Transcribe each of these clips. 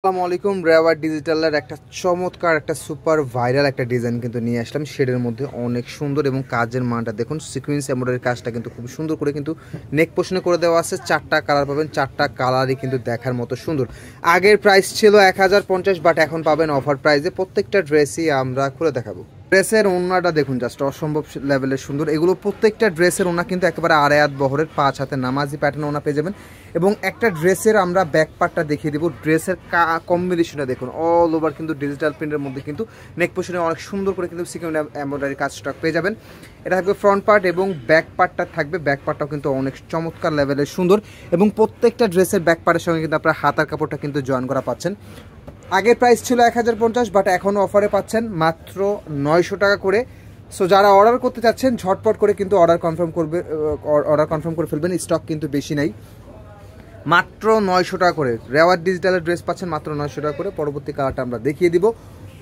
আসসালামু আলাইকুম। রেওয়ার ডিজিটালের একটা চমৎকার একটা সুপার ভাইরাল একটা ডিজাইন কিন্তু নিয়ে আসলাম। শেডের মধ্যে অনেক সুন্দর এবং কাজের মানটা দেখুন, সিকোয়েন্স এমব্রয়ডারির কাজটা কিন্তু খুব সুন্দর করে কিন্তু নেক পোর্শনে করে দেওয়া আছে। 4টা কালার পাবেন, 4টা কালারই কিন্তু দেখার মতো সুন্দর। আগের প্রাইস ছিল 1050, বাট এখন পাবেন অফার প্রাইসে। প্রত্যেকটা ড্রেসই আমরা খুলে দেখাবো। ড্রেসের ওড়নাটা দেখুন, জাস্ট অসম্ভব লেভেলের সুন্দর। এগুলো প্রত্যেকটা ড্রেসের ওড়না কিন্তু একেবারে আড়াই হাত বহরের, 5 হাতে নামাজি প্যাটার্ন ওড়না পেয়ে যাবেন। এবং একটা ড্রেসের আমরা ব্যাক পার্টটা দেখিয়ে দেবো। ড্রেসের কম্বিনেশনটা দেখুন, অল ওভার কিন্তু ডিজিটাল প্রিন্টের মধ্যে কিন্তু নেক পোর্শনে অনেক সুন্দর করে কিন্তু সিকোয়েন্স এমব্রয়ডারি কাজটা পেয়ে যাবেন। এটা থাকবে ফ্রন্ট পার্ট এবং ব্যাক পার্টটা থাকবে। ব্যাক পার্টটাও কিন্তু অনেক চমৎকার লেভেলের সুন্দর এবং প্রত্যেকটা ড্রেসের ব্যাক পার্টের সঙ্গে কিন্তু আপনার হাতার কাপড়টা কিন্তু জয়েন করা পাচ্ছেন। আগের প্রাইস ছিল 1050, বাট এখনও অফারে পাচ্ছেন মাত্র 900 টাকা করে। সো যারা অর্ডার করতে চাচ্ছেন ঝটপট করে কিন্তু অর্ডার কনফার্ম করে ফেলবেন। স্টক কিন্তু বেশি নাই, মাত্র 900 টাকা করে রেওয়ার ডিজিটালের ড্রেস পাচ্ছেন মাত্র 900 টাকা করে। পরবর্তী কালারটা আমরা দেখিয়ে দিব।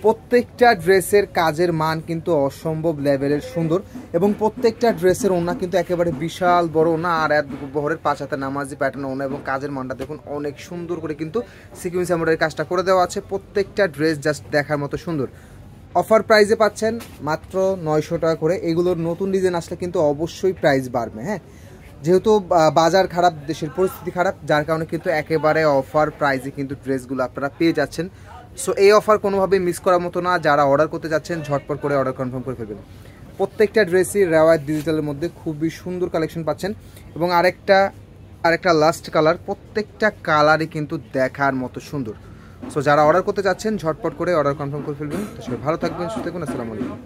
প্রত্যেকটা ড্রেসের কাজের মান কিন্তু অসম্ভব লেভেলের সুন্দর এবং প্রত্যেকটা ড্রেসের ওড়না কিন্তু একেবারে বিশাল বড় ওড়না, আর এক বহরের 5 হাতে নামাজি প্যাটার্ন ওড়না এবং কাজের মানটা দেখুন অনেক সুন্দর করে কিন্তু সিকোয়েন্স এমব্রয়ডারি কাজটা করে দেওয়া আছে। প্রত্যেকটা ড্রেস জাস্ট দেখার মতো সুন্দর। অফার প্রাইসে পাচ্ছেন মাত্র 900 টাকা করে। এগুলোর নতুন ডিজাইন আসলে কিন্তু অবশ্যই প্রাইস বাড়বে, হ্যাঁ, যেহেতু বাজার খারাপ, দেশের পরিস্থিতি খারাপ, যার কারণে কিন্তু একেবারে অফার প্রাইসে কিন্তু ড্রেসগুলো আপনারা পেয়ে যাচ্ছেন। সো এই অফার কোনোভাবেই মিস করার মতো না। যারা অর্ডার করতে যাচ্ছেন ঝটপট করে অর্ডার কনফার্ম করে ফেলবেন। প্রত্যেকটা ড্রেসই রেওয়ার ডিজিটালের মধ্যে খুবই সুন্দর কালেকশন পাচ্ছেন এবং আরেকটা লাস্ট কালার। প্রত্যেকটা কালারই কিন্তু দেখার মতো সুন্দর। সো যারা অর্ডার করতে যাচ্ছেন ঝটপট করে অর্ডার কনফার্ম করে ফেলবেন। তো সবাই ভালো থাকবেন, সুস্থ থাকবেন। আসসালামু আলাইকুম।